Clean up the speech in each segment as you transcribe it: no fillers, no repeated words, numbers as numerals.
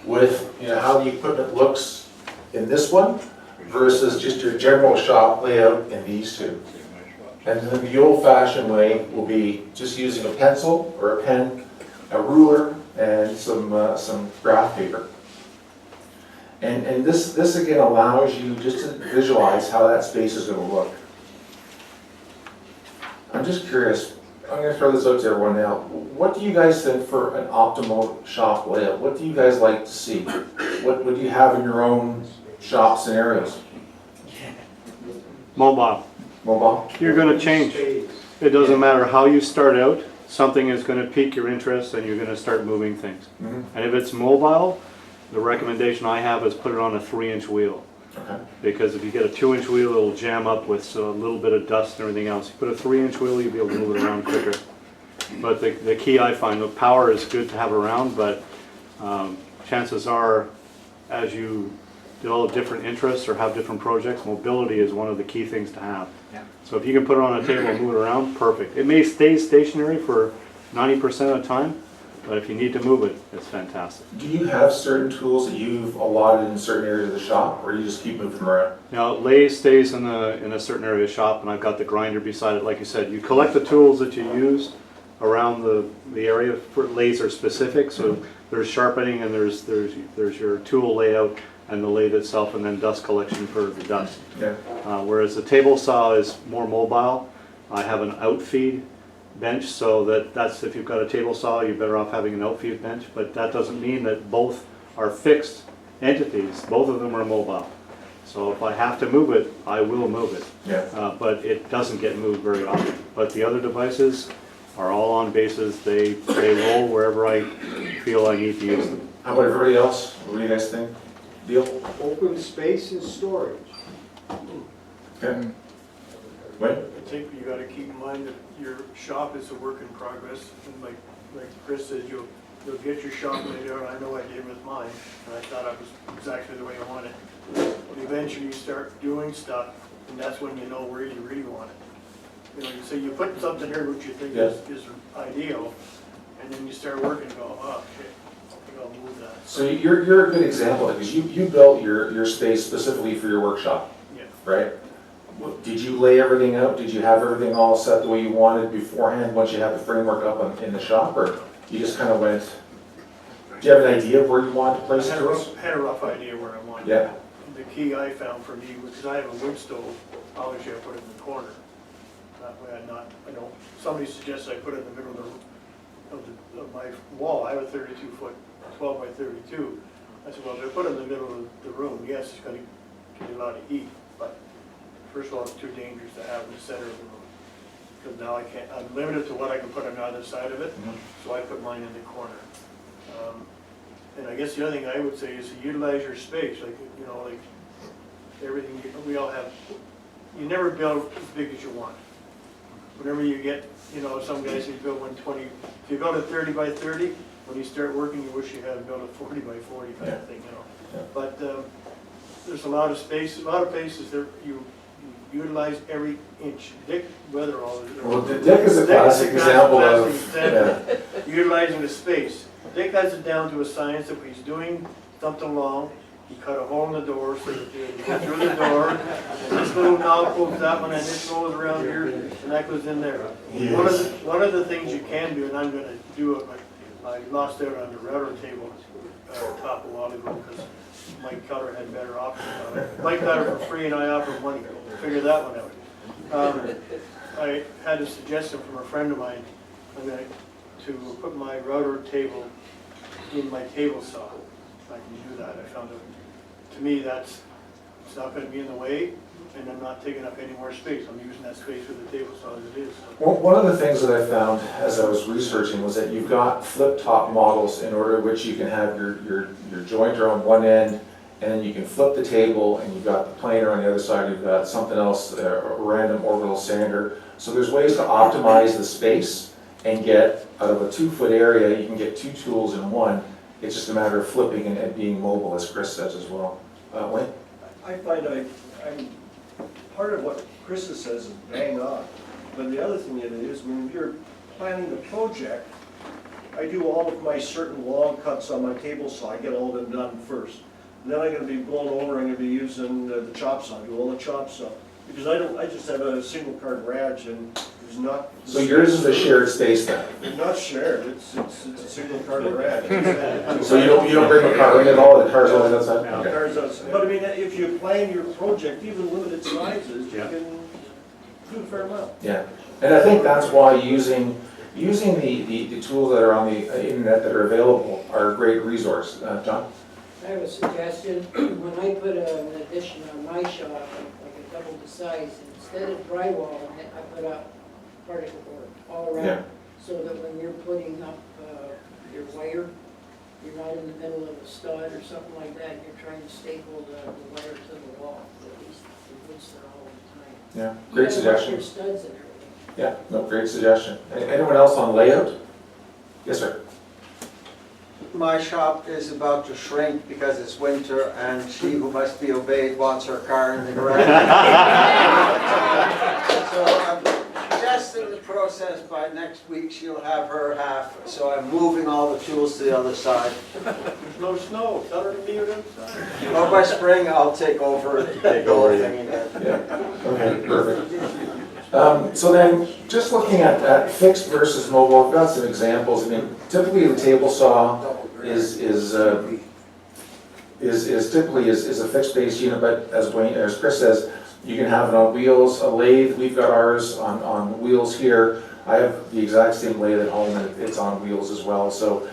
with, you know, how the equipment looks in this one versus just your general shop layout in these two. And then the old-fashioned way will be just using a pencil or a pen, a ruler, and some graph paper. And this again allows you just to visualize how that space is going to look. I'm just curious, I'm going to throw this out to everyone now. What do you guys think for an optimal shop layout? What do you guys like to see? What do you have in your own shop scenarios? Mobile. Mobile? You're going to change. It doesn't matter how you start out, something is going to pique your interest and you're going to start moving things. Mm-hmm. And if it's mobile, the recommendation I have is put it on a 3-inch wheel. Okay. Because if you get a 2-inch wheel, it'll jam up with a little bit of dust and everything else. You put a 3-inch wheel, you'll be able to move it around quicker. But the key I find, the power is good to have around, but chances are, as you develop different interests or have different projects, mobility is one of the key things to have. Yeah. So if you can put it on a table and move it around, perfect. It may stay stationary for 90% of the time, but if you need to move it, it's fantastic. Do you have certain tools that you've allotted in certain areas of the shop, or you just keep moving them around? Now, lay stays in a certain area of the shop, and I've got the grinder beside it. Like you said, you collect the tools that you use around the area. For lays are specific, so there's sharpening and there's your tool layout and the lathe itself, and then dust collection for the dust. Yeah. Whereas the table saw is more mobile. I have an outfeed bench, so that's if you've got a table saw, you're better off having an outfeed bench, but that doesn't mean that both are fixed entities. Both of them are mobile. So if I have to move it, I will move it. Yeah. But it doesn't get moved very often. But the other devices are all on bases. They roll wherever I feel I need to use them. How about everybody else? What do you guys think? Deal? Open space and storage. Okay. Wait. I think you got to keep in mind that your shop is a work in progress, and like Chris says, you'll get your shop laid out. I know I did with mine, and I thought I was exactly the way I wanted. But eventually you start doing stuff, and that's when you know where you really want it. You know, so you put something here which you think is ideal, and then you start working and go, oh shit, I think I'll move that. So you're a good example, because you built your space specifically for your workshop, Yeah. right? Did you lay everything out? Did you have everything all set the way you wanted beforehand once you had the framework up in the shop, or you just kind of went? Do you have an idea of where you wanted to place I it? had a rough idea where I wanted it. Yeah. The key I found for me, because I have a wood stove, obviously I put it in the corner. That way somebody suggests I put it in the middle of my wall. I have a 32-foot, 12 by 32. I said, well, if I put it in the middle of the room, yes, it's going to get a lot of heat, but first of all, it's too dangerous to have in the center of the room. Because now I'm limited to what I can put on the other side of it, so I put mine in the corner. And I guess the other thing I would say is to utilize your space, like everything, we all have, you never build as big as you want. Whenever you get, some guys, you build 120, if you build a 30 by 30, when you start working, you wish you had built a 40 by 40 kind of thing, Yeah. But there's a lot of space, a lot of places that you utilize every inch. Dick Weatherall is. Well, Dick is a classic example of utilizing the space. Dick has it down to a science that when he's doing something long, he cut a hole in the door so that you go through the door, and this little knob pulls that one, and this goes around here, and that goes in there. Yes. One of the things you can do, and I'm going to do it, I lost out on the router table top a while ago because Mike Cutter had better options on it. Mike got it for free, and I offered money. Figure that one out. I had a suggestion from a friend of mine. I'm going to put my router table in my table saw. I can do that. I found it. To me, it's not going to be in the way, and I'm not taking up any more space. I'm using that space for the table saw as it is. So. Well, one of the things that I found as I was researching was that you've got flip-top models in order which you can have your jointer on one end, and then you can flip the table, and you've got the planer on the other side, you've got something else, a random orbital sander. So there's ways to optimize the space and get, out of a 2-foot area, you can get 2 tools in one. It's just a matter of flipping and being mobile, as Chris says as well. Wayne? I find I'm part of what Krista says is bang on, but the other thing it is when you're planning the project, I do all of my certain log cuts on my table saw, I get all of them done first. And then I'm gonna be blown over, I'm gonna be using the chop saw, do all the chop saw. Because I just have a single car garage and there's not. So yours is a shared space then? Not shared, it's a single car garage. So you don't bring the car in at all, the car's always outside? Yeah. Okay. Cars outside. But I mean, if you plan your project, even limited sizes, you Yeah. can do a fair amount. Yeah, and I think that's why using the tools that are on the internet that are available are a great resource. John? I have a suggestion. When I put an addition on my shop, like a double the size, instead of drywall on it, I put up particle board all Yeah. around. So that when you're putting up your wire, you're not in the middle of a stud or something like that. You're trying to staple the wire to the wall, at least the wood's there all the time. Yeah, You great gotta watch suggestion. your studs and everything. Yeah, no, great suggestion. Anyone else on layout? Yes, sir. My shop is about to shrink because it's winter and she who must be obeyed wants her car in the garage. So I'm suggesting the process by next week she'll have her half. So I'm moving all the tools to the other side. There's no snow, tell her to meet her outside. Or by spring I'll take over the whole thing again. Yeah, okay, perfect. So then, just looking at fixed versus mobile, I've got some examples. I mean, typically the table saw is typically a fixed base unit, but as Chris says, you can have it on wheels. A lathe, we've got ours on wheels here. I have the exact same lathe at home, and it's on wheels as well. So,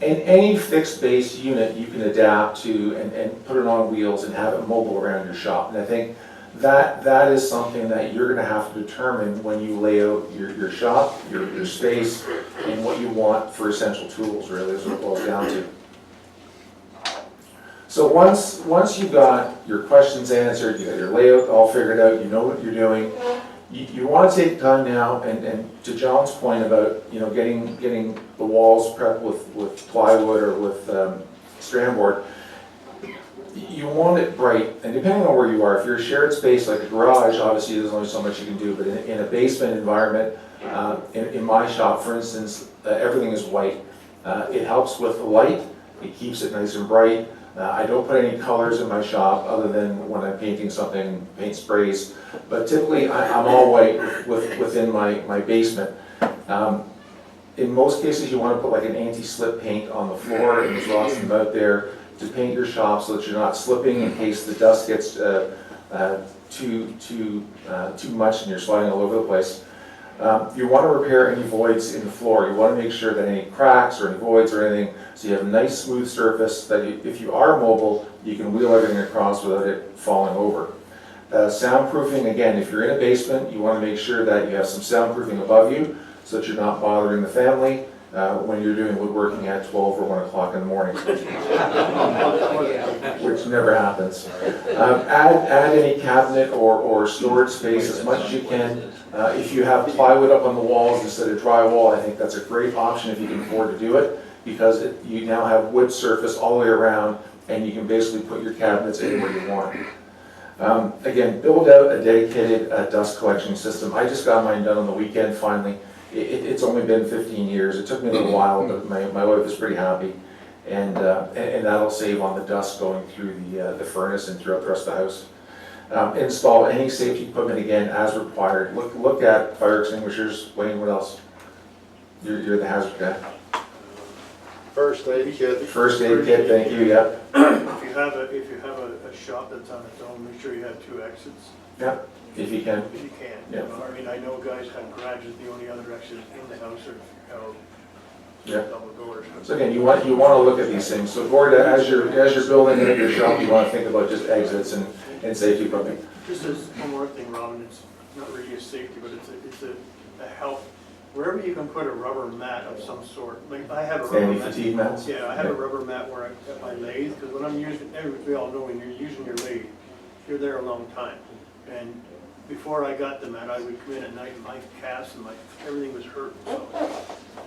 in any fixed base unit, you can adapt to and put it on wheels and have it mobile around your shop. And I think that is something that you're going to have to determine when you lay out your shop, your space, and what you want for essential tools, really, is what it boils down to. So once you've got your questions answered, you got your layout all figured out, you know what you're doing, you want to take time now, and to John's point about getting the walls prepped with plywood or with strand board, you want it bright, and depending on where you are, if you're a shared space like a garage, obviously there's only so much you can do, but in a basement environment, in my shop, for instance, everything is white. It helps with the light, it keeps it nice and bright. I don't put any colors in my shop other than when I'm painting something, paint sprays, but typically I'm all white within my basement. In most cases, you want to put like an anti-slip paint on the floor, and there's lots of them out there, to paint your shop so that you're not slipping in case the dust gets too much and you're sliding all over the place. You want to repair any voids in the floor. You want to make sure that any cracks or any voids or anything, so you have a nice smooth surface that if you are mobile, you can wheel everything across without it falling over. Soundproofing, again, if you're in a basement, you want to make sure that you have some soundproofing above you so that you're not bothering the family when you're doing woodworking at 12 or 1 o'clock in the morning, which never happens. Add any cabinet or storage space as much as you can. If you have plywood up on the walls instead of drywall, I think that's a great option if you can afford to do it, because you now have wood surface all the way around, and you can basically put your cabinets anywhere you want. Again, build out a dedicated dust collection system. I just got mine done on the weekend finally. It's only been 15 years. It took me a little while, but my wife is pretty happy, and that'll save on the dust going through the furnace and throughout the rest of the house. Install any safety equipment again as required. Look at fire extinguishers. Wayne, what else? You're the hazard guy. First aid kit. First aid kit, thank you. Yep. If you have a shop that's on its own, make sure you have 2 exits. Yep. If you can. If you can. Yeah. I mean, I know guys have garages, the only other exit in the house are Yeah. double doors. So again, you want to look at these things. So Gord, as you're building in your shop, you want to think about just exits and safety equipment. Just as one more thing, Robin, it's not really a safety, but it's a help. Wherever you can put a rubber mat of some sort, like I have a rubber Any mat. fatigue mats? Yeah, I have a rubber mat where at my lathe, because when I'm using, we all know when you're using your lathe, you're there a long time. And before I got the mat, I would come in at night and my calves and everything was hurting. So